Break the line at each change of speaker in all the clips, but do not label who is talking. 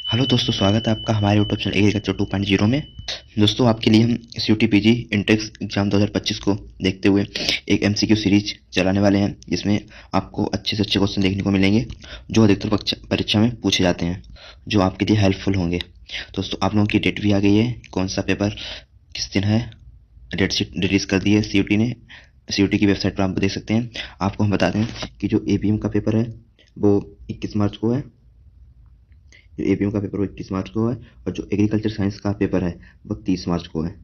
Hello दोस्तों, स्वागत है आपका हमारे यूट्यूब चैनल एग्रीकल्चर 2.0 में। दोस्तों, आपके लिए हम सीयूटी पीजी इंटेक्स एग्जाम 2025 को देखते हुए एक एमसीक्यू सीरीज चलाने वाले हैं, जिसमें आपको अच्छे से अच्छे क्वेश्चन देखने को मिलेंगे जो अधिकतर परीक्षा में पूछे जाते हैं, जो आपके लिए हेल्पफुल होंगे। दोस्तों, आप लोगों की डेट भी आ गई है, कौन सा पेपर किस दिन है, डेट शीट रिलीज़ कर दी है सीयूटी ने। सीयूटी की वेबसाइट पर आप देख सकते हैं। आपको हम बता दें कि जो एपीएम का पेपर है वो 21 मार्च को है। जो एपीएम का पेपर वो 21 मार्च को है, और जो एग्रीकल्चर साइंस का पेपर है वो 30 मार्च को है।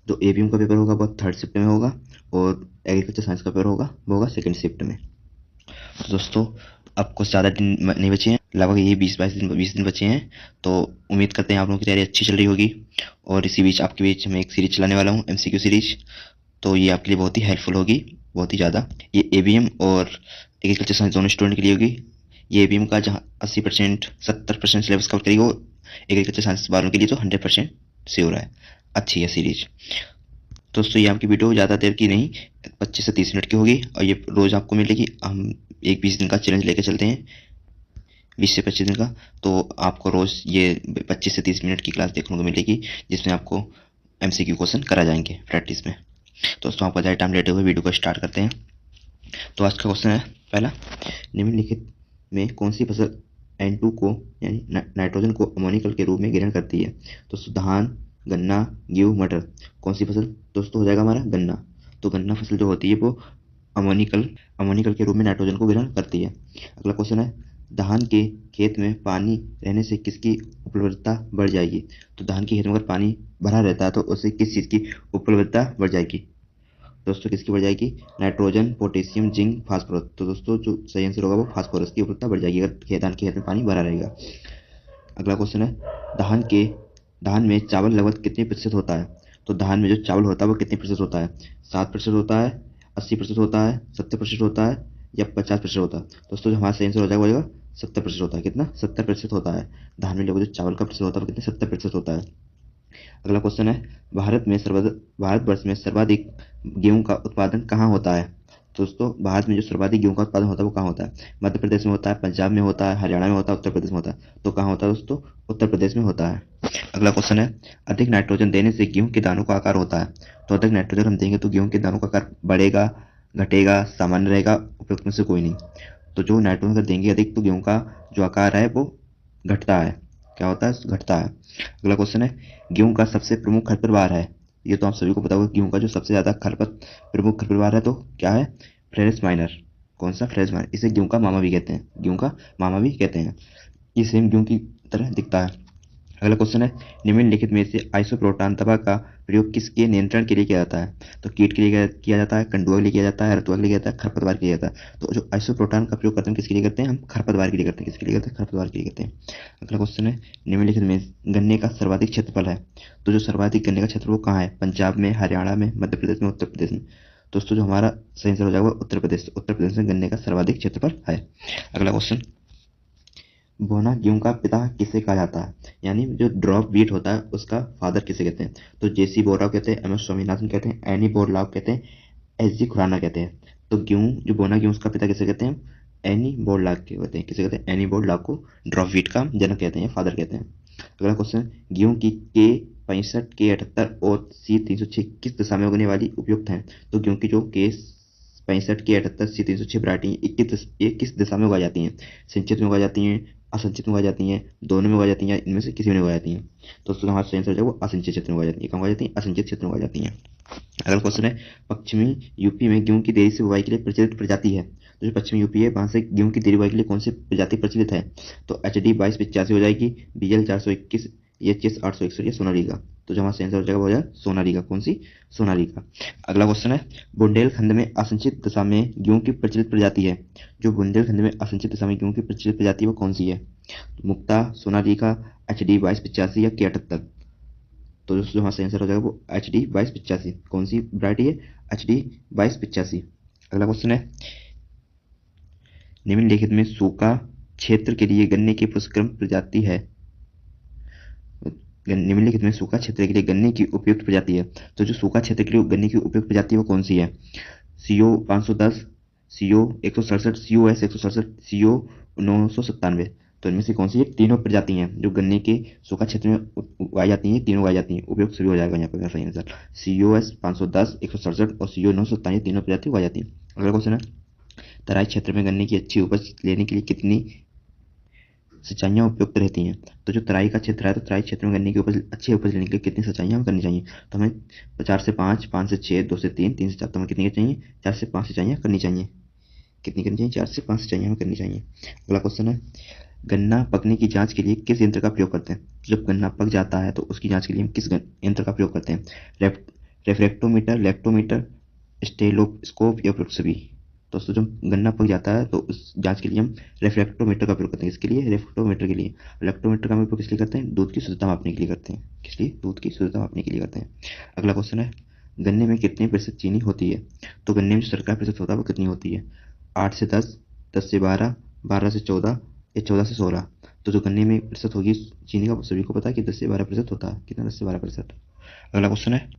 जो एपीएम का पेपर होगा वो 3rd शिफ्ट में होगा, और एग्रीकल्चर साइंस का पेपर होगा वो होगा 2nd शिफ्ट में। तो दोस्तों, अब कुछ ज़्यादा दिन नहीं बचे हैं, लगभग ये 20 दिन बचे हैं। तो उम्मीद करते हैं आप लोगों की तैयारी अच्छी चल रही होगी। और इसी बीच आपके बीच मैं एक सीरीज चलाने वाला हूँ, एमसीक्यू सीरीज। तो ये आपके लिए बहुत ही हेल्पफुल होगी, बहुत ही ज़्यादा। ये एबीएम और एग्रीकल्चर साइंस दोनों स्टूडेंट के लिए होगी। ये एबीएम का जहाँ 80% 70% सिलेबस कवर करेगी, वो एग्रीकल्चर साइंस वालों के लिए तो 100% श्योर है। अच्छी है सीरीज। दोस्तों, ये आपकी वीडियो ज़्यादा देर की नहीं, 25 से 30 मिनट की होगी, और ये रोज़ आपको मिलेगी। हम एक 20 दिन का चैलेंज लेके चलते हैं, 20 से 25 दिन का। तो आपको रोज़ ये 25 से 30 मिनट की क्लास देखने को मिलेगी, जिसमें आपको एमसीक्यू क्वेश्चन करा जाएंगे प्रैक्टिस में। दोस्तों, आपका ज़्यादा टाइम लेते हुए वीडियो को स्टार्ट करते हैं। तो आज का क्वेश्चन है पहला, निम्नलिखित में कौन सी फसल N2 को यानी नाइट्रोजन को अमोनिकल के रूप में ग्रहण करती है? तो धान, गन्ना, गेहूँ, मटर। कौन सी फसल दोस्तों हो जाएगा हमारा? गन्ना। तो गन्ना फसल जो होती है वो अमोनिकल के रूप में नाइट्रोजन को ग्रहण करती है। अगला क्वेश्चन है, धान के खेत में पानी रहने से किसकी उपलब्धता बढ़ जाएगी? तो धान के खेत में अगर पानी भरा रहता है तो उससे किस चीज़ की उपलब्धता बढ़ जाएगी? दोस्तों, किसकी बढ़ जाएगी? Nitrogen, potassium, zinc, phosphorus. तो दोस्तों, जो सही आंसर होगा वो फास्फोरस की उपलब्धता बढ़ जाएगी अगर धान के खेत में पानी भरा रहेगा। अगला क्वेश्चन है, धान में चावल लगभग कितने प्रतिशत होता है? तो धान में जो चावल होता है वो कितने प्रतिशत होता है? 7% होता है, 80% होता है, 70% होता है, या 50% होता है? दोस्तों, जो हमारा सही आंसर हो जाएगा वो होगा 70% होता है। कितना? 70% होता है। धान में लगभग जो चावल का प्रतिशत होता है वो कितने? 70% होता है। अगला क्वेश्चन है, भारतवर्ष में सर्वाधिक गेहूं का उत्पादन कहाँ होता है? दोस्तों, भारत में जो सर्वाधिक गेहूं का उत्पादन होता है वो कहाँ होता है? मध्य प्रदेश में होता है, पंजाब में होता है, हरियाणा में होता है, उत्तर प्रदेश में होता है। तो कहाँ होता है दोस्तों? उत्तर प्रदेश में होता है। अगला क्वेश्चन है, अधिक नाइट्रोजन देने से गेहूं के दानों का आकार होता है? तो अधिक नाइट्रोजन हम देंगे तो गेहूं के दानों का आकार बढ़ेगा, घटेगा, सामान्य रहेगा, उपयुक्त में से कोई नहीं। तो जो नाइट्रोजन अगर देंगे अधिक तो गेहूं का जो आकार है वो घटता है। क्या होता है? घटता है। अगला क्वेश्चन है, गेहूं का सबसे प्रमुख खरपतवार है? ये तो आप सभी को पता होगा, गेहूं का जो सबसे ज्यादा प्रमुख खरपतवार है तो क्या है? फ्लेरेस माइनर। कौन सा? फ्लेरेस माइनर। इसे गेहूं का मामा भी कहते हैं, गेहूं का मामा भी कहते हैं। ये सेम गेहूं की तरह दिखता है। अगला क्वेश्चन है, निम्नलिखित में से आइसोप्रोटान दवा का प्रयोग किसके नियंत्रण के लिए किया जाता है? तो कीट के लिए किया जाता है, कंडुआ के लिए किया जाता है, रतुआ के लिए किया जाता है, खरपतवार के लिए किया जाता है। तो जो आइसोप्रोटान का प्रयोग करते हैं किसके लिए करते हैं? हम खरपतवार के लिए करते हैं। किसके लिए करते हैं? खरपतवार के लिए करते हैं। अगला क्वेश्चन है, निम्नलिखित में गन्ने का सर्वाधिक क्षेत्रफल है? तो जो सर्वाधिक गन्ने का क्षेत्र वो कहाँ है? पंजाब में, हरियाणा में, मध्य प्रदेश में, उत्तर प्रदेश में। दोस्तों, जो हमारा सही आंसर हो जाएगा उत्तर प्रदेश। उत्तर प्रदेश में गन्ने का सर्वाधिक क्षेत्रफल है। अगला क्वेश्चन, बोना गेहूं का पिता किसे कहा जाता है? यानी जो ड्रॉप वीट होता है उसका फादर किसे कहते हैं? तो जेसी बोराव कहते हैं, एमएस स्वामीनाथन कहते हैं, एनी बोरलाव कहते हैं, एसजी खुराना कहते हैं। तो गेहूं जो बोना गेहूं उसका पिता किसे कहते हैं? एनी बोरलाव के कहते हैं। किसे कहते हैं? एनी बोरलाव को ड्रॉप वीट का जनक कहते हैं, फादर कहते हैं। अगला क्वेश्चन, गेहूं की के 65, के 78 और सी 306 किस दिशा में उगने वाली उपयुक्त है? तो गेहूं की जो के 65, के 78, सी 306 वैरायटी ये किस दिशा में उगाई जाती हैं? सिंचित में उगाई जाती हैं, असिंचित में उगाई जाती हैं, दोनों में उगाई जाती हैं, या इनमें से किसी में उगाई जाती हैं? तो उसका हमारा सही आंसर जो है वो असिंचित क्षेत्र में उगाई जाती है। कहाँ उगाई जाती है? असिंचित क्षेत्र में उगाई जाती हैं। अगला क्वेश्चन है, पश्चिमी यूपी में गेहूं की देरी से बुवाई के लिए प्रचलित प्रजाति है? तो जो पश्चिमी यूपी है वहां से गेहूं की देरी बुवाई के लिए कौन सी प्रजाति प्रचलित है? तो HD 2285 हो जाएगी, BL 421, EHS 861 या सोनालिका। तो जो हमारा सही आंसर हो जाएगा वो हो जाएगा सोनालिका। कौन सी? सोनालिका। अगला क्वेश्चन है, बुंदेलखंड में असिंचित दशा में गेहूं की प्रचलित प्रजाति है? जो बुंदेलखंड में असिंचित दशा में गेहूं की प्रचलित प्रजाति है वो कौन सी है? मुक्ता, सोनालिका, HD 2285 या के 78? तो दोस्तों, हमारा सही आंसर हो जाएगा वो HD 2285। कौन सी वैरायटी है? HD 2285। अगला क्वेश्चन है, निम्नलिखित में सूखा क्षेत्र के लिए गन्ने की पुष्करम प्रजाति है? निम्नलिखित में सूखा क्षेत्र के लिए गन्ने की उपयुक्त प्रजाति है? तो जो सूखा क्षेत्र के लिए गन्ने की उपयुक्त प्रजाति है वो कौन सी है? CO 510, CO 167, COS 167, CO 997। तो इनमें से कौन सी ये तीनों प्रजाति हैं जो गन्ने के सूखा क्षेत्र में उगाई जाती हैं, तीनों उगाई जाती हैं, उपयुक्त सभी हो जाएगा यहाँ पे मेरा सही आंसर। COS 510, 167 और CO 927 तीनों प्रजाति उगाई जाती हैं। अगला क्वेश्चन है, तराई क्षेत्र में गन्ने की अच्छी उपज लेने के लिए कितनी सिंचाइयाँ उपयुक्त रहती हैं? तो जो तराई का क्षेत्र है, तो तराई क्षेत्र में गन्ने की उपज अच्छी उपज लेने के लिए कितनी सिंचाइयाँ हमें करनी चाहिए? तो हमें 4 से 5, 5 से 6, 2 से 3, 3 से 4, तो हमें कितनी चाहिए? 4 से 5 सिंचाइयाँ करनी चाहिए। कितनी करनी चाहिए? 4 से 5 सिंचाइयाँ हमें करनी चाहिए। अगला क्वेश्चन है, गन्ना पकने की जांच के लिए किस यंत्र का प्रयोग करते हैं? जब गन्ना पक जाता है तो उसकी जांच के लिए हम किस यंत्र का प्रयोग करते हैं? रेफ्रेक्टोमीटर, लेक्टोमीटर, स्टेलोस्कोप या उपयुक्त सभी? दोस्तों जब गन्ना पक जाता है तो उस जांच के लिए हम रेफ्रेक्टोमीटर का प्रयोग करते हैं। इसके लिए रेफ्रेक्टोमीटर के लिए, लेक्टोमीटर का हम उपयोग किस लिए करते हैं? दूध की शुद्धता मापने के लिए करते हैं। किस लिए? दूध की शुद्धता मापने के लिए करते हैं। अगला क्वेश्चन है, गन्ने में कितने प्रतिशत चीनी होती है? तो गन्ने में जो शर्करा प्रतिशत होता है वो कितनी होती है? 8 से 10, 10 से 12, 12 से 14 या 14 से 16? तो जो गन्ने में प्रतिशत होगी चीनी का, वो सभी को पता है कि 10 से 12% होता है। कितना? 10 से 12%। अगला क्वेश्चन है,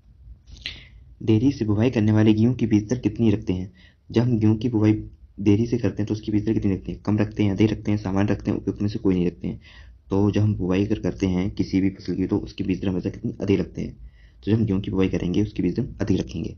देरी से बुवाई करने वाले गेहूं की बीज दर कितनी रखते हैं? जब हम गेहूं की बुवाई देरी से करते हैं तो उसकी बीज दर कितनी रखते हैं? कम रखते हैं, अधिक रखते हैं, सामान्य रखते हैं, उपयुक्त में से कोई नहीं रखते हैं? तो जब हम बुवाई अगर करते हैं किसी भी फसल की तो उसकी बीज दर हमेशा कितनी अधिक रखते हैं। तो जब हम गेहूं की बुवाई करेंगे उसकी बीज दर अधिक रखेंगे।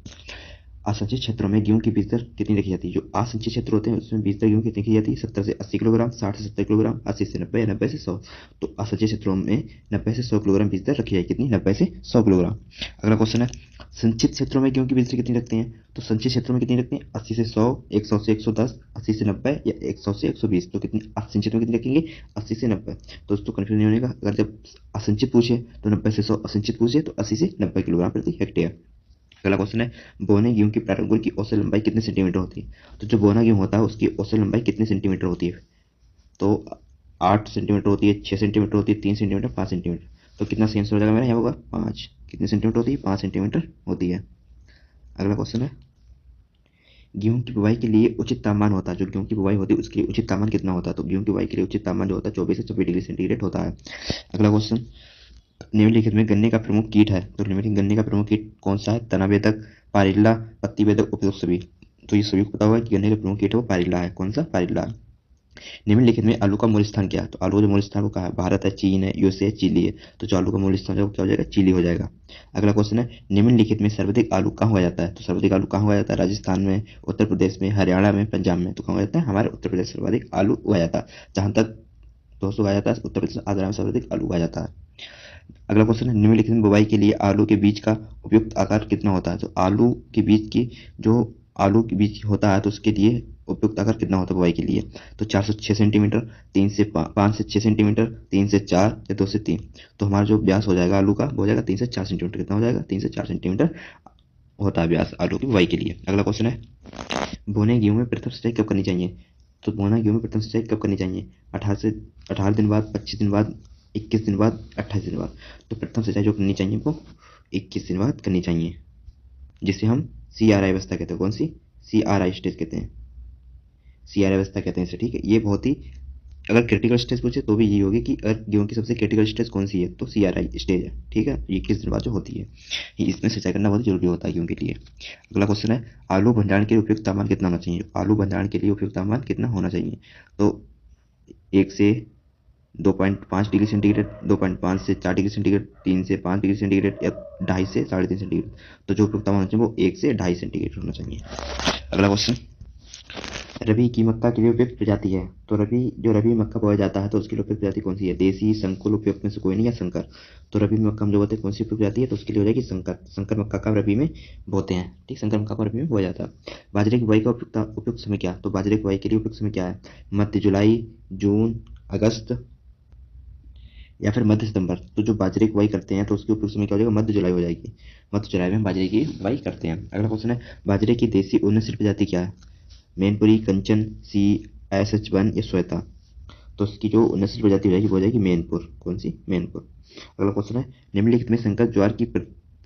असंचित क्षेत्रों में गेहूं की बीज दर कितनी रखी जाती है? जो असंचित क्षेत्र होते हैं उसमें बीज दर गेहूं कितनी रखी जाती है? 70 से 80 किलोग्राम, 60 से 70 किलोग्राम, 80 से 90 या 90 से 100। तो असंचित क्षेत्रों में 90 से 100 किलोग्राम बीज दर रखी जाएगी। कितनी? 90 से 100 किलोग्राम। अगला क्वेश्चन है, संचित क्षेत्रों में गेहूं की बीज दर कितनी रखते हैं? तो संचित क्षेत्रों में कितनी रखते हैं? 80 से 100, 100 से 110, 80 से 90 या 100 से 120। तो कितनी असंचित में कितनी रखेंगे? 80 से 90। दोस्तों कंफ्यूजन नहीं होने का, अगर जब असंचित पूछे तो 90 से 100, असंचित पूछे तो 80 से 90 किलोग्राम प्रति हेक्टेयर। अगला क्वेश्चन है, बोने गेहूं की प्रारंभ अंकुर की औसत लंबाई कितने सेंटीमीटर होती है? तो जो बोना गेहूं होता है उसकी औसत लंबाई कितने सेंटीमीटर होती है? तो 8 सेंटीमीटर होती है, 6 सेंटीमीटर होती है, 3 सेंटीमीटर, 5 सेंटीमीटर। तो कितना सही आंसर हो जाएगा मेरा? यहाँ होगा 5। कितने सेंटीमीटर होती है? 5 सेंटीमीटर होती है। अगला क्वेश्चन है, गेहूं की बुवाई के लिए उचित तापमान होता है, जो गेहूं की बुवाई होती है उसके लिए उचित तापमान कितना होता है? तो गेहूं की बुवाई के लिए उचित तापमान जो होता है 24 से 26 डिग्री सेंटीग्रेड होता है। अगला क्वेश्चन, निम्नलिखित में गन्ने का प्रमुख कीट है, तो निम्नलिखित गन्ने का प्रमुख कीट कौन सा है? तना बेधक, पारिल्ला, पत्ती बेधक, उपयुक्त सभी? तो ये सभी को पता होगा कि गन्ने का प्रमुख कीट है वो पारिल्ला है। कौन सा? पारिल्ला है। निम्नलिखित में आलू का मूल स्थान क्या है? तो आलू का जो मूल स्थान वो कहाँ है? भारत है, चीन है, यूएसए है, चिली है। तो जो आलू का मूल स्थान है वो क्या हो जाएगा? चिली हो जाएगा। अगला क्वेश्चन है, निम्नलिखित में सर्वाधिक आलू कहाँ हुआ जाता है? तो सर्वाधिक आलू कहाँ हुआ जाता है? राजस्थान में, उत्तर प्रदेश में, हरियाणा में, पंजाब में। तो कहाँ हुआ जाता है? हमारे उत्तर प्रदेश सर्वाधिक आलू उगाया जाता है। जहां तक दोस्तों उगाया जाता है उत्तर प्रदेश, आंध्र में सर्वाधिक आलू उगाया जाता है। अगला क्वेश्चन है, निम्नलिखित में बुवाई के लिए आलू के बीज का उपयुक्त आकार कितना होता है? तो आलू के बीज की जो आलू के बीज होता है तो उसके लिए उपयुक्त आकार कितना होता है बुवाई के लिए? तो 4 से 6 सेंटीमीटर, 3 से 5 से 6 सेंटीमीटर, 3 से 4 या 2 से 3। तो हमारा जो व्यास हो जाएगा आलू का वो हो जाएगा 3 से 4 सेंटीमीटर। कितना हो जाएगा? 3 से 4 सेंटीमीटर होता है व्यास आलू की बुवाई के लिए। अगला क्वेश्चन है, बोने गेहूं में प्रथम सिंचाई कब करनी चाहिए? तो बोना गेहूं में प्रथम सिंचाई कब करनी चाहिए? 18 दिन बाद, 25 दिन बाद, 21 दिन बाद, 28 दिन बाद। तो प्रथम सिंचाई जो करनी चाहिए वो 21 दिन बाद करनी चाहिए, जिसे हम CRI अवस्था कहते हैं। कौन सी? CRI स्टेज कहते हैं। CRI अवस्था कहते हैं इसे। ठीक है, ये बहुत ही, अगर क्रिटिकल स्टेज पूछे तो भी यही होगी कि अगर गेहूं की सबसे क्रिटिकल स्टेज कौन सी है तो CRI स्टेज है। ठीक है, ये 21 दिन बाद जो होती है, इसमें सिंचाई करना बहुत जरूरी होता है गेहूं के लिए। अगला क्वेश्चन है, आलू भंडारण के लिए उपयुक्त तापमान कितना होना चाहिए? आलू भंडारण के लिए उपयुक्त तापमान कितना होना चाहिए? तो 1 से 2.5 डिग्री सेंटीग्रेड, 2.5 से 4 डिग्री सेंटीग्रेड, 3 से 5 डिग्री सेंटीग्रेड या 2.5 से 3.5 सेंटीग्रेड। तो जो उपयुक्त तापमान होना चाहिए वो 1 से 2.5 सेंटीग्रेड होना चाहिए। अगला क्वेश्चन, रबी की मक्का के लिए उपयुक्त प्रजाति है। तो रबी मक्का बोया जाता है तो उसके लिए उपयुक्त प्रजाति कौन सी है? देसी, संकुल, उपयुक्त में से कोई नहीं, या संकर? तो रबी में मक्का हम जो बोलते हैं कौन सी उपयुक्त प्रजाति है? तो उसके लिए हो जाएगी संकर। संकर मक्का का रबी में बोते हैं। ठीक, संकर मक्का को रबी में बोया जाता है। बाजरे की बुआई का उपयुक्त समय क्या? तो बाजरे की बुआई के लिए उपयुक्त समय क्या है? मध्य जुलाई, जून, अगस्त या फिर मध्य सितंबर। तो जो बाजरे की बुआई करते हैं तो उसके उपयुक्त समय क्या हो जाएगा? मध्य जुलाई हो जाएगी। मध्य जुलाई में हम बाजरे की बुआई करते हैं। अगला क्वेश्चन है, बाजरे की देसी उन्नत प्रजाति क्या है? मैनपुरी, कंचन, CSH1 या श्वेता? तो इसकी जो नस्ल प्रजाति हो जाएगी वो हो जाएगी मैनपुर। कौन सी? मैनपुर। अगला क्वेश्चन है, निम्नलिखित में संकर ज्वार की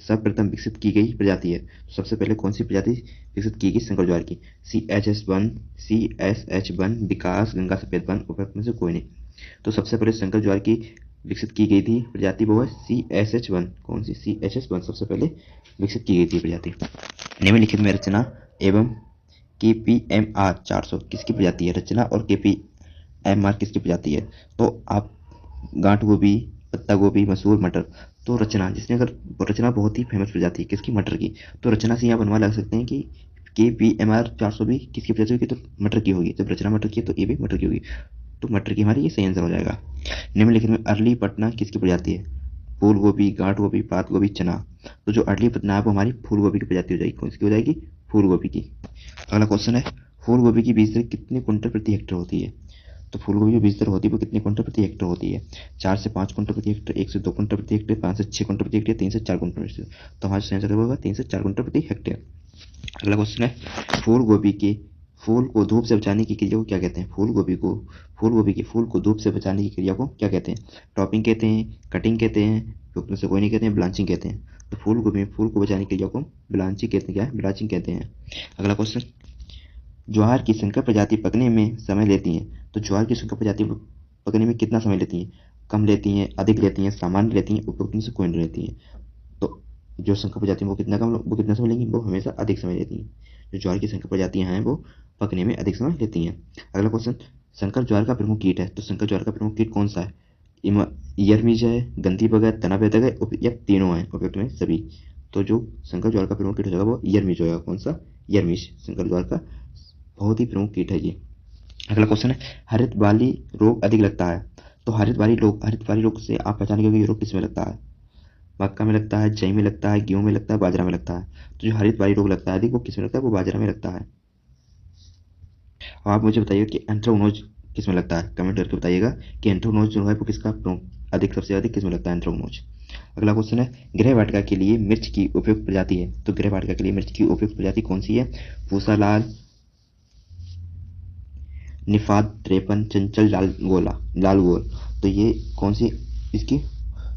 सर्वप्रथम विकसित की गई प्रजाति है। तो सबसे पहले कौन सी प्रजाति विकसित की गई संकर ज्वार की? CSH1, विकास, गंगा सफेद वन, उपयुक्त में से कोई नहीं। तो सबसे पहले संकर ज्वार की विकसित की गई थी प्रजाति वो है CSH1। कौन सी? CSH1 सबसे पहले विकसित की गई थी प्रजाति। निम्नलिखित में रचना एवं KPMR 400 किसकी प्रजाति है? रचना और MR किसकी प्रजाति है? तो आप गांठ गोभी, पत्ता गोभी, मसूर, मटर। तो रचना, जिसमें अगर रचना बहुत ही फेमस प्रजाति है किसकी? मटर की। तो रचना से यहाँ बनवा लगा सकते हैं कि KPMR 400 भी किसकी प्रजाति होगी? तो मटर की होगी। जब रचना मटर की है तो ये भी मटर की होगी। तो मटर की हमारी ये सही आंसर हो जाएगा। निम्नलिखित में अरली पटना किसकी प्रजाति है? फूल गोभी, गांठ गोभी, पात गोभी, चना। तो जो अरली पटना है वो हमारी फूल गोभी की प्रजाति हो जाएगी। कौन सी हो जाएगी? फूल गोभी की। अगला क्वेश्चन है, फूल गोभी की बीज दर कितने क्विंटल प्रति हेक्टेयर होती है? तो फूल गोभी की बीज दर होती है वो कितने क्विंटल प्रति हेक्टेयर होती है? 4 से 5 क्विंटल प्रति हेक्टेयर, 1 से 2 क्विंटल प्रति हेक्टेयर, 5 से 6 क्विंटल प्रति हेक्टेयर, 3 से 4 क्विंटल प्रति हेक्टेयर। तो हमारा सही आंसर होगा 3 से 4 क्विंटल प्रति हेक्टेयर। अगला क्वेश्चन है, फूल गोभी के फूल को धूप से बचाने की क्रिया को क्या कहते हैं? फूल गोभी के फूल को धूप से बचाने की क्रिया को क्या कहते हैं? टॉपिंग कहते हैं, कटिंग कहते हैं, उसमें से कोई नहीं कहते हैं, ब्लांचिंग कहते हैं। तो फूल गोभी में फूल को बचाने की क्रिया को ब्लांचिंग कहते हैं। क्या है? ब्लांचिंग कहते हैं। अगला क्वेश्चन, ज्वार की संकर प्रजाति पकने में समय लेती है। तो ज्वार की संकर प्रजाति पकने में कितना समय लेती है? कम लेती हैं, अधिक लेती हैं, सामान्य लेती हैं, उपरोक्त में से कोई नहीं लेती है। तो जो संकर प्रजाति वो कितना समय लेंगी? वो हमेशा अधिक समय लेती हैं। जो ज्वार की संकर प्रजातियां हैं वो पकने में अधिक समय लेती हैं। अगला क्वेश्चन, संकर ज्वार का प्रमुख कीट है। तो संकर ज्वार का प्रमुख कीट कौन सा है? ईयरमिज है, गंधी बगैर, तना बेधक है, या तीनों है उपयुक्त में सभी? तो जो संकर ज्वार का प्रमुख कीट हो जाएगा वो ईयरमिज होगा। कौन सा? ईयरमिज संकर ज्वार का बहुत ही प्रमुख कीट है ये। अगला क्वेश्चन है, हरित वाली रोग अधिक लगता है। तो हरित वाली रोग से आप पहचानेंगे कि ये रोग किसमें लगता है? मक्का में लगता है, जई में लगता है, गेहूं में लगता है, बाजरा में लगता है। तो जो हरित वाली रोग लगता है अधिक वो किसमें लगता है? वो बाजरा में लगता है। अब आप मुझे बताइए कि एंथ्रेक्नोज किसमें लगता है? कमेंट करके बताइएगा कि एंथ्रेक्नोज जो है वो किसका अधिक सबसे अधिक किसमें लगता है? एंथ्रेक्नोज। अगला क्वेश्चन है, गृह वाटिका के लिए मिर्च की उपयुक्त प्रजाति है। तो गृह वाटिका के लिए मिर्च की उपयुक्त प्रजाति कौन सी है? पूसा लाल, निफाद 53, चंचल, लाल गोल। तो ये कौन सी इसकी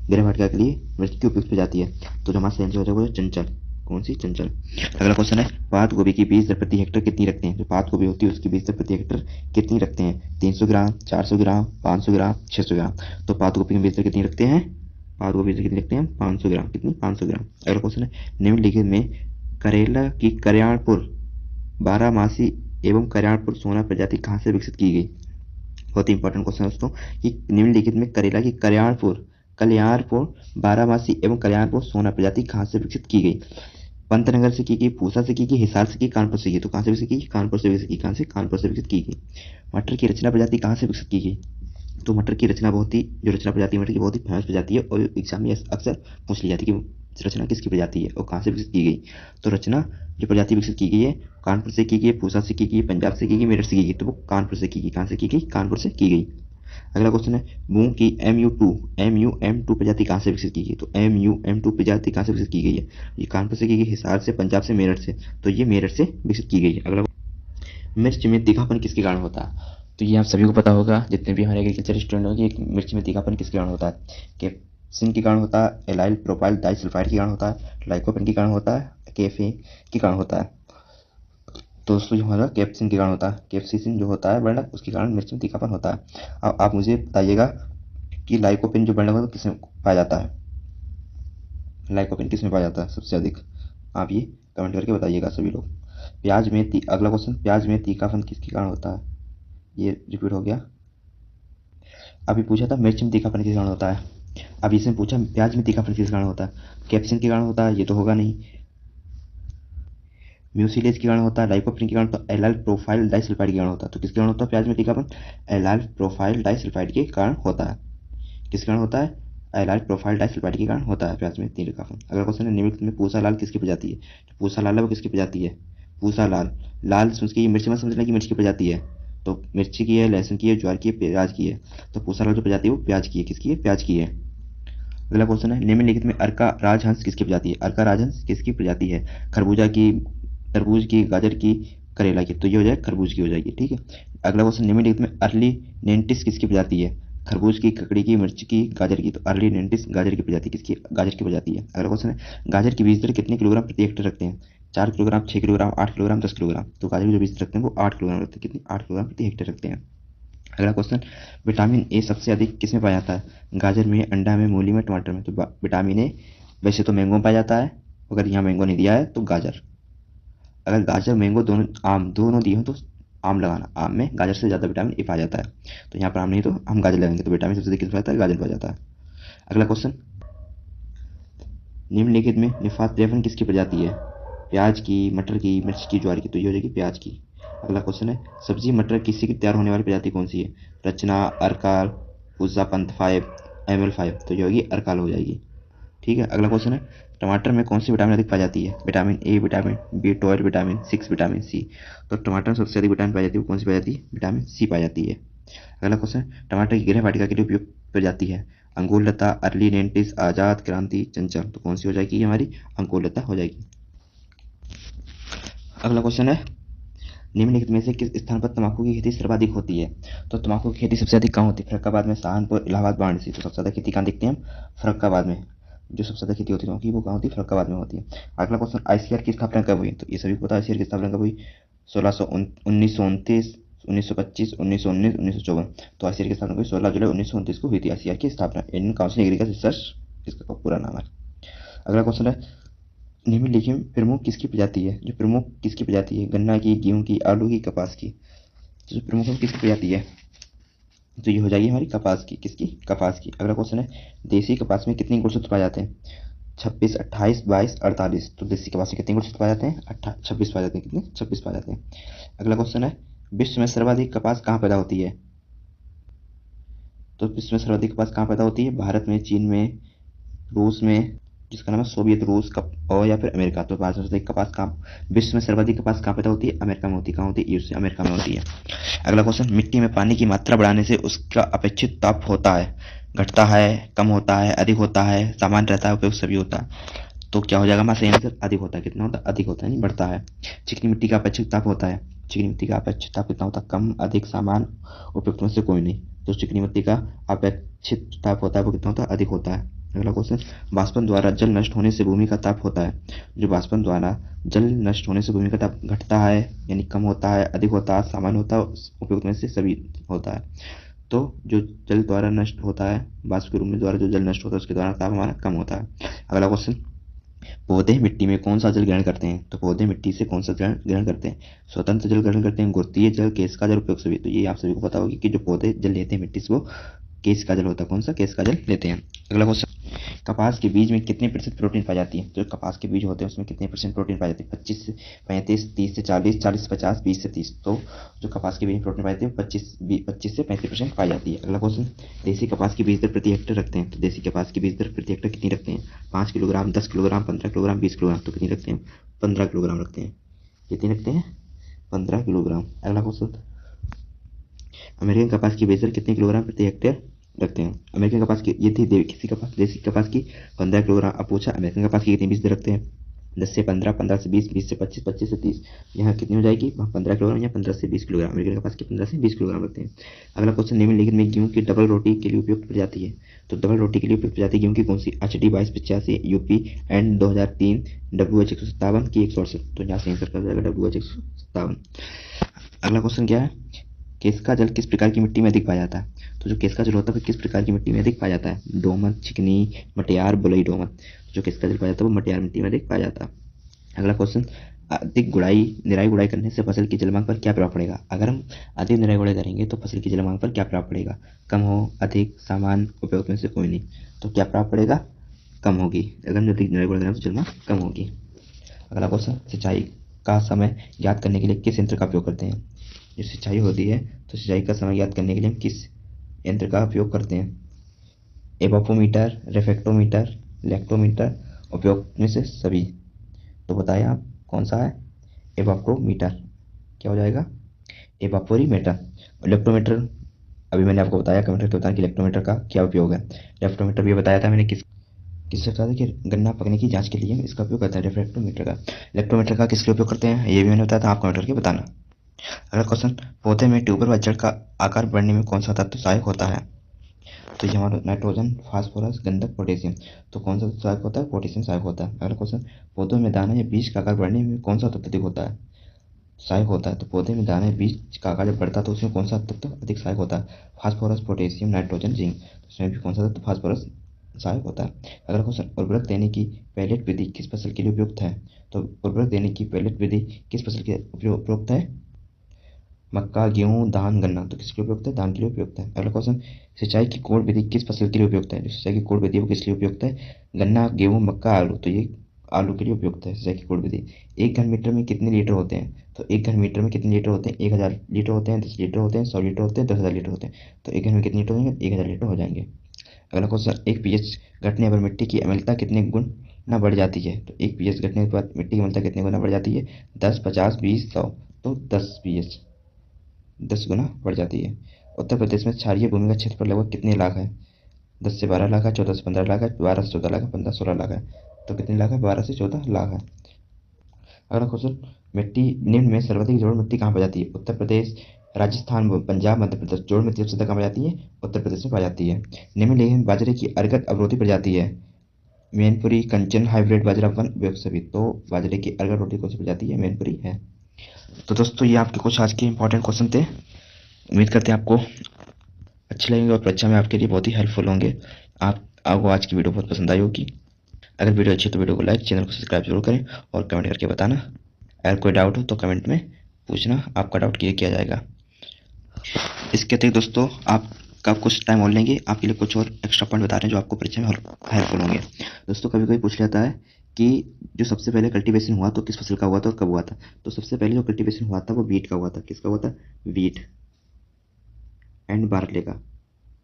गृह वाटिका के लिए मिर्च की उपयुक्त प्रजाति है? तो जो हमारा सही आंसर हो जाएगा वो चंचल। कौन सी? चंचल। अगला क्वेश्चन है, पात गोभी की बीज दर प्रति हेक्टेयर कितनी रखते हैं? जो पात गोभी होती है उसकी बीज दर प्रति हेक्टेयर कितनी रखते हैं? 300 ग्राम, 400 ग्राम, 500 ग्राम, 600 ग्राम। तो पात गोभी की बीज दर कितनी रखते हैं? पात गोभी की कितनी रखते हैं? 500 ग्राम। कितनी? 500 ग्राम। अगला क्वेश्चन है, निम्नलिखित में करेला की कल्याणपुर बारहमासी एवं कल्याणपुर सोना प्रजाति कहाँ से विकसित की गई? बहुत ही इंपॉर्टेंट क्वेश्चन है दोस्तों कि निम्नलिखित में करेला की कल्याणपुर बारहमासी एवं कल्याणपुर सोना प्रजाति कहाँ से विकसित की गई? पंतनगर से की गई, पूसा से की गई, हिसार से की, कानपुर से की। तो कहाँ से विकसित की? कानपुर से विकसित की। कहाँ से? कानपुर से विकसित की गई। मटर की रचना प्रजाति कहाँ से विकसित की गई? तो मटर की रचना जो रचना प्रजाति है मटर की बहुत ही फेमस प्रजाति है और एग्जाम में अक्सर पूछ ली जाती है कि रचना किसकी प्रजाति है और कहाँ से विकसित की गई। तो रचना जो प्रजाति विकसित की गई है कानपुर से की गई, पूसा से की गई, पंजाब से की गई, मेरठ से की गई। तो वो कानपुर से की गई। कहाँ से की गई? कानपुर से की गई। अगला क्वेश्चन है, मूंग की MUM2 प्रजाति कहाँ से विकसित की गई? तो MUM2 प्रजाति कहाँ से विकसित की गई है? ये कानपुर से की गई, हिसार से, पंजाब से, मेरठ से। तो ये मेरठ से विकसित की गई है। अगला, मिर्च में तीखापन किसके कारण होता है? तो ये आप सभी को पता होगा जितने भी हमारे एग्रीकल्चर स्टूडेंट होंगे, मिर्च में तीखापन किसके कारण होता है? कैप्सिन के कारण होता है, एलाइल प्रोपाइल डाइसल्फाइड के कारण होता है, लाइकोपेन के कारण होता है, केफे के कारण होता है। तो दोस्तों जो हमारा कैप्सिन के कारण होता है, कैप्सिसिन जो होता है वर्णक उसके कारण मिर्च में तीखापन होता है। अब आप मुझे बताइएगा कि लाइकोपेन जो वर्णक है किसमें पाया जाता है? लाइकोपेन किसमें पाया जाता है सबसे अधिक? आप ये कमेंट करके बताइएगा सभी लोग। अगला क्वेश्चन, प्याज में तीखापन किसके कारण होता है? ये रिपीट हो गया। अभी पूछा था मिर्च में तीखापन किस कारण होता है, अब इसमें पूछा प्याज में तीखापन किस कारण होता है? कैप्सिन के कारण होता है, ये तो होगा नहीं। म्यूसिलेज के कारण होता है, लाइकोपेन के कारण होता है, एलाइल प्रोपाइल डाइसल्फाइड के कारण होता है। तो किसके कारण होता है प्याज में तीखापन? एलाइल प्रोपाइल डाइसल्फाइड के कारण होता है। किस कारण होता है? एलाइल प्रोपाइल डाइसल्फाइड के कारण होता है प्याज में तीखापन। अगला क्वेश्चन है, निम्नलिखित में पूसा लाल किसकी प्रजाति है? तो पूसा लाल है वो किसकी प्रजाति है? पूसा लाल, लाल सोच के मिर्च में समझना कि मिर्च की प्रजाति है। तो मिर्ची की है, लहसुन की है, ज्वार की है, प्याज की है। तो पूसा लाल जो प्रजाति है वो प्याज की है। किसकी है? प्याज की है। अगला क्वेश्चन है, निम्नलिखित में अर्का राजहंस किसकी प्रजाति है? अर्का राजहंस किसकी प्रजाति है? खरबूजा की, तरबूज की, गाजर की, करेला की। तो ये हो जाएगा खरबूज की हो जाएगी। ठीक है। अगला क्वेश्चन, निम्नलिखित में अर्ली नेंटिस किसकी प्रजाति है? खरबूज की, ककड़ी की, मिर्च की, गाजर की। तो अर्ली नेंटिस गाजर की प्रजाति किसकी? गाजर की प्रजाति है। अगला क्वेश्चन है, गाजर की बीज दर कितने किलोग्राम प्रति हेक्टेयर रखते हैं? 4 किलोग्राम, 6 किलोग्राम, 8 किलोग्राम, 10 किलोग्राम। तो गाजर की जो बीज रखते हैं वो 8 किलोग्राम रखते हैं। कितनी? 8 किलोग्राम प्रति हेक्टेयर रखते हैं। अगला क्वेश्चन, विटामिन ए सबसे अधिक किसमें पाया जाता है? गाजर में, अंडा में, मूली में, टमाटर में। तो विटामिन ए वैसे तो मैंगो में पाया जाता है, अगर यहाँ मैंगो नहीं दिया है तो गाजर। अगर गाजर मैंगो दोनों आम दोनों दिए हो तो आम लगाना, आम में गाजर से ज़्यादा विटामिन ए पाया जाता है। तो यहाँ पर आम नहीं तो हम गाजर लगाएंगे तो विटामिन सबसे ज़्यादा किस पाया जाता है, गाजर पाया जाता है। अगला क्वेश्चन, निम्नलिखित में निफात तिरपन किसकी प्रजाति है? प्याज की, मटर की, मिर्च की, ज्वार की? तो ये हो जाएगी प्याज की। अगला क्वेश्चन है, सब्जी मटर किसी की तैयार होने वाली प्रजाति कौन सी है? रचना, अरकाल, पूजा पंथ 5, एमएल 5? तो ये होगी अरकाल हो जाएगी। ठीक है। अगला क्वेश्चन है, टमाटर में कौन सी विटामिन अधिक पाई जाती है? Vitamin A, vitamin B 12, vitamin 6, vitamin C? तो टमाटर में सबसे अधिक विटामिन पाई जाती है वो कौन सी पाई जाती है? विटामिन सी पाई जाती है। अगला क्वेश्चन, टमाटर की गृह वाटिका के लिए उपयुक्त प्रजाति है? अंगूर लता, अर्ली रेंटिस, आजाद, क्रांति, चंचल? तो कौन सी हो जाएगी हमारी? अंगूर लता हो जाएगी। अगला क्वेश्चन है, निम्नलिखित में से किस स्थान पर तंबाकू की खेती सर्वाधिक होती है? तो तंबाकू की खेती सबसे अधिक कहाँ होती है? फर्रुखाबाद में, सहारनपुर, इलाहाबाद, वाराणसी? तो सबसे ज़्यादा खेती कहाँ देखते हैं हम? फर्रुखाबाद में। जो सबसे ज़्यादा खेती होती है तंबाकू की वो कहाँ होती है? फर्रुखाबाद में होती है। अगला क्वेश्चन, आईसीआर की स्थापना कब हुई? तो ये सभी को पता है आईसीआर की स्थापना कब हुई? 1929, 1925, 1919, 1954? तो आईसीआर की स्थापना हुई 16 जुलाई 1929 को हुई थी आईसीआर की स्थापना, इंडियन काउंसिल एग्रीकल्चर रिसर्च इसका पूरा नाम है। अगला क्वेश्चन है, निम्नलिखित में प्रमुख किसकी प्रजाति है? जो प्रमुख किसकी प्रजाति है? गन्ना की, गेहूं की, आलू की, कपास की? तो जो प्रमुख किसकी प्रजाति है? तो ये हो जाएगी हमारी कपास की। किसकी? कपास की। अगला क्वेश्चन है, देसी कपास में कितने गुणसूत्र पाए जाते हैं? 26, 28, 22, 48? तो देसी कपास में कितने गुणसूत्र पाए जाते हैं? 26 पाए जाते हैं। कितने? 26 पाए जाते हैं। अगला क्वेश्चन है, विश्व में सर्वाधिक कपास कहाँ पैदा होती है? तो विश्व में सर्वाधिक कपास कहाँ पैदा होती है? भारत में, चीन में, रूस में, जिसका नाम है सोवियत रूस कप और या फिर अमेरिका? तो भारत में सर्वाधिक कपास कहाँ, विश्व में सर्वाधिक कपास कहाँ पैदा होती है? अमेरिका में होती है। कहाँ होती है? यूएसए, अमेरिका में होती है। अगला क्वेश्चन, मिट्टी में पानी की मात्रा बढ़ाने से उसका अपेक्षित ताप होता है, घटता है, कम होता है, अधिक होता है, सामान्य रहता है, उपयोग सभी होता है? तो क्या हो जाएगा हमारा सही आंसर? अधिक होता है। कितना होता है? अधिक होता है, नहीं बढ़ता है। चिकनी मिट्टी का अपेक्षित ताप होता है, चिकनी मिट्टी का अपेक्षित ताप कितना होता है? कम, अधिक, सामान्य, उपयुक्त में से कोई नहीं। तो चिकनी मिट्टी का अपेक्षित ताप होता है वो कितना होता है? अधिक होता है। अगला क्वेश्चन, वाष्पन द्वारा जल नष्ट होने से भूमि का ताप होता है, जो वाष्पन द्वारा जल नष्ट होने से भूमि का ताप घटता है यानी कम होता है, अधिक होता है, सामान्य होता है, उपयुक्त में से सभी होता है? तो जो जल द्वारा नष्ट होता है, वाष्प के रूप में द्वारा जो जल नष्ट होता है उसके द्वारा ताप हमारा कम होता है। अगला क्वेश्चन, पौधे मिट्टी में कौन सा जल ग्रहण करते हैं? तो पौधे मिट्टी से कौन सा जल ग्रहण करते हैं? स्वतंत्र जल ग्रहण करते हैं, गुरुत्वीय जल, केश का जल, उपयुक्त सभी? तो ये आप सभी को पता होगी कि जो पौधे जल लेते हैं मिट्टी से वो केश का जल होता है। कौन सा? केश का जल लेते हैं। अगला क्वेश्चन, कपास के बीज में कितने प्रतिशत प्रोटीन पाई जाती है? जो कपास के बीज होते हैं उसमें कितने परसेंट प्रोटीन पाई जाती है? 25 से 35, 30 से 40, 40 से 50, 20 से 30? तो जो कपास के बीज में प्रोटीन पाई जाती है 25 से 35% पाई जाती है। अगला क्वेश्चन, देसी कपास की बीज दर प्रति हेक्टेयर रखते हैं, तो देसी कपास की बीज दर प्रति हेक्टेयर कितनी रखते हैं? 5 किलोग्राम, 10 किलोग्राम, 15 किलोग्राम, 20 किलोग्राम? तो कितनी रखते हैं? 15 किलोग्राम रखते हैं। कितनी रखते हैं? 15 किलोग्राम। अगला क्वेश्चन, अमेरिकन कपास की बेचर कितने किलोग्राम प्रति हेक्टेयर रखते हैं? अमेरिकन कपास की ये थी किसी कपास, देसी कपास की 15 किलोग्राम। अब पूछा अमेरिकन कपास की कितनी बीज रखते हैं? 10 से 15, 15 से 20, 20 से 25, 25 से 30? यहाँ कितनी हो जाएगी? 15 किलोग्राम या 15 से 20 किलोग्राम। अमेरिकन कपास की 15 से 20 किलोग्राम रखते हैं। अगला क्वेश्चन, निम्नलिखित में गेहूं की डबल रोटी के लिए उपयुक्त प्रजाति है? तो डबल रोटी के लिए उपयुक्त प्रजाति गेहूं की कौन सी? HD 2285, यूपी एंड 2003, WH 157 की 168? तो यहाँ से आंसर कर जाएगा WH 157। अगला क्वेश्चन क्या है, केश का जल किस प्रकार की मिट्टी में अधिक पाया जाता है? तो जो केश का जल होता है वो किस प्रकार की मिट्टी में अधिक पाया जाता है? दोमट, चिकनी, मटियार, बलुई दोमट? जो केश का जल पाया जाता है वो मटियार मिट्टी में अधिक पाया जाता है। अगला क्वेश्चन, अधिक निराई गुड़ाई करने से फसल की जलमांग पर क्या प्रभाव पड़ेगा? अगर हम अधिक निराई गुड़ाई करेंगे तो फसल की जलमांग पर क्या प्रभाव पड़ेगा? कम हो, अधिक, सामान्य, उपयुक्त में से कोई नहीं? तो क्या प्रभाव पड़ेगा? कम होगी। अगर हम अधिक निराई गुड़ाई करेंगे तो जलमांग कम होगी। अगला क्वेश्चन, सिंचाई का समय ज्ञात करने के लिए किस यंत्र का उपयोग करते हैं? जो सिंचाई होती है तो सिंचाई का समय ज्ञात करने के लिए हम किस यंत्र का उपयोग करते हैं? एवापोमीटर, रेफ्रेक्टोमीटर, लैक्टोमीटर? उपयोग में से सभी? तो बताएं आप कौन सा है? एवापोमीटर। क्या हो जाएगा? एवापोरीमीटर। इलेक्ट्रोमीटर अभी मैंने आपको बताया कमेंटर के बताया कि इलेक्ट्रोमीटर का क्या उपयोग है। रेफ्रेक्टोमीटर भी बताया था मैंने किससे बताया था कि गन्ना पकने की जांच के लिए हम इसका उपयोग करते हैं रेफ्रेक्टोमीटर का। इलेक्ट्रोमीटर का किसके उपयोग करते हैं ये भी मैंने बताया था, आप कमेंट करके बताना। अगला क्वेश्चन, पौधे में ट्यूबर व जड़ का आकार बढ़ने में कौन सा तत्व सहायक होता है? तो ये हमारा नाइट्रोजन, फास्फोरस, गंधक, पोटेशियम? तो कौन सा सहायक होता है? पोटेशियम सहायक होता है। अगला क्वेश्चन, पौधों में दाना या बीज का आकार बढ़ने में कौन सा तत्व अधिक होता है? सहायक होता है। तो पौधे में दाना या बीज का आकार जब बढ़ता है तो उसमें कौन सा तत्व अधिक सहायक होता है? Phosphorus, potassium, nitrogen, zinc? तो इसमें भी कौन सा तत्व? फास्फोरस सहायक होता है। अगला क्वेश्चन, उर्वरक देने की पैलेट विधि किस फसल के लिए उपयुक्त है? तो उर्वरक देने की पैलेट विधि किस फसल के उपयुक्त है? मक्का, गेहूँ, धान, गन्ना, तो किसके लिए उपयुक्त है? धान के लिए उपयुक्त है। अगला क्वेश्चन, सिंचाई की कोड विधि किस फसल के लिए उपयुक्त है? जो सिंचाई की कोड विधि है वो किस लिए उपयुक्त है? गन्ना, गेहूँ, मक्का, आलू, तो ये आलू के लिए उपयुक्त है सिंचाई की कोड विधि। एक घन मीटर में कितने लीटर होते हैं? तो एक घन मीटर में कितने लीटर होते हैं? 1000 लीटर होते हैं, 10 लीटर होते हैं, 100 लीटर होते हैं, 10,000 लीटर होते हैं। तो एक घन में कितने लीटर होंगे? 1000 लीटर हो जाएंगे। अगला क्वेश्चन, एक पीएच घटने पर मिट्टी की अम्लता कितने गुना बढ़ जाती है? तो एक पीएच घटने के बाद मिट्टी की अम्लता कितने गुना बढ़ जाती है? 10, 50, 20, 100। तो 10 पीएच 10 गुना बढ़ जाती है। उत्तर प्रदेश में क्षारीय भूमि का क्षेत्रफल लगभग कितने लाख है? 10 से 12 लाख है, 14 से 15 लाख है, 12 से 14 लाख है, 15 16 लाख है। तो कितने लाख है? 12 से 14 लाख है। अगला क्वेश्चन, मिट्टी निम्न में सर्वाधिक जोड़ मिट्टी कहाँ पाई जाती है? उत्तर प्रदेश, राजस्थान, पंजाब, मध्य प्रदेश। जोड़ मिट्टी सबसे ज्यादा कहाँ पाई जाती है? उत्तर प्रदेश में पाई जाती है। निम्नलिखित में बाजरे की अर्गत अवरोधी प्रजाति है? मैनपुरी, कंचन, हाइब्रिड, बाजरा, वन, उपयोग सभी। तो बाजरे की अर्गत अवरोधी कौन सी प्रजाति है? मैनपुरी है। तो दोस्तों ये आपके कुछ आज के इंपॉर्टेंट क्वेश्चन थे। उम्मीद करते हैं आपको अच्छे लगेंगे और परीक्षा में आपके लिए बहुत ही हेल्पफुल होंगे। आपको आज की वीडियो बहुत पसंद आई होगी। अगर वीडियो अच्छी है तो वीडियो को लाइक, चैनल को सब्सक्राइब जरूर करें और कमेंट करके बताना। अगर कोई डाउट हो तो कमेंट में पूछना, आपका डाउट क्लियर किया जाएगा। इसके अतिरिक्त दोस्तों आपका कुछ टाइम और लेंगे, आपके लिए कुछ और एक्स्ट्रा पॉइंट बता रहे हैं जो आपको परीक्षा में हेल्पफुल होंगे। दोस्तों कभी कभी पूछ लेता है कि जो सबसे पहले कल्टीवेशन हुआ तो किस फसल का हुआ था और कब हुआ था? तो सबसे पहले जो कल्टीवेशन हुआ था वो वीट का हुआ था। किसका हुआ था? वीट एंड बार्ले का।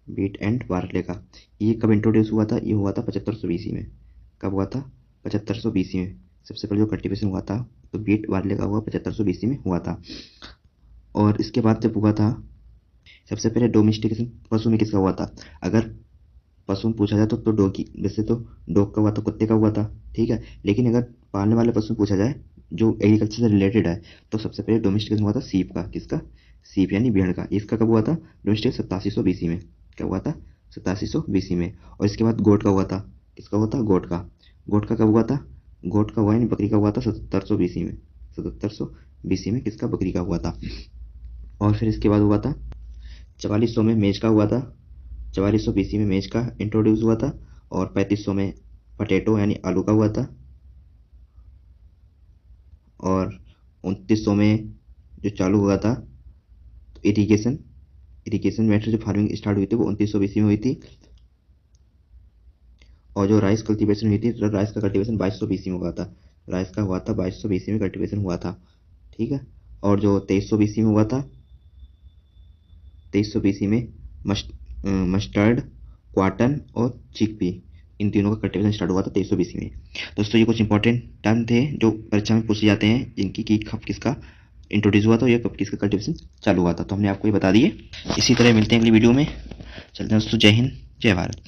वीट एंड बार्ले का। ये कब इंट्रोड्यूस हुआ था? ये हुआ था 7500 BC में। कब हुआ था? 7500 BC में सबसे पहले जो कल्टीवेशन हुआ था तो वीट बार्ले का हुआ 7500 BC में हुआ था। और इसके बाद जब हुआ था सबसे पहले डोमेस्टिकेशन पशु में किसका हुआ था? अगर पशु में पूछा जाए तो डॉगी, वैसे तो डॉग का हुआ था, कुत्ते का हुआ था, ठीक है। लेकिन अगर पालने वाले पशु में पूछा जाए जो एग्रीकल्चर से रिलेटेड है तो सबसे पहले डोमेस्टिकेशन हुआ था सीप का। किसका? सीप यानी भेड़ का। इसका कब हुआ था? डोमेस्टिक 8700 BC में। क्या हुआ था? 8700 BC में। और इसके बाद गोट का हुआ था। किसका हुआ था? गोट का। गोट का कब हुआ था? गोट का हुआ यानी बकरी का हुआ था 7700 BC में। 7700 BC में किसका? बकरी का हुआ था। और फिर इसके बाद हुआ था 4400 में मेज का हुआ था। 4400 BC में मेज का इंट्रोड्यूस हुआ था। और 3500 में पटेटो यानी आलू का हुआ था। और 2900 में जो चालू हुआ था तो इरिगेशन मेथड जो फार्मिंग स्टार्ट हुई थी वो 2900 BC में हुई थी। और जो राइस कल्टीवेशन हुई थी तो राइस का कल्टीवेशन 2200 BC में हुआ था। राइस का हुआ था 2200 BC में कल्टीवेशन हुआ था, ठीक है। और जो 2300 BC में हुआ था, 2300 BC में मस्टर्ड, क्वाटन और चिकपी, इन तीनों का कल्टीवेशन स्टार्ट हुआ था 2300 BC में। दोस्तों ये कुछ इंपॉर्टेंट टर्म थे जो परीक्षा में पूछे जाते हैं, जिनकी कि कब किसका इंट्रोड्यूस हुआ था, या कब किसका कल्टीवेशन चालू हुआ था, तो हमने आपको ये बता दिए। इसी तरह मिलते हैं अगली वीडियो में। चलते हैं दोस्तों, जय हिंद, जय भारत।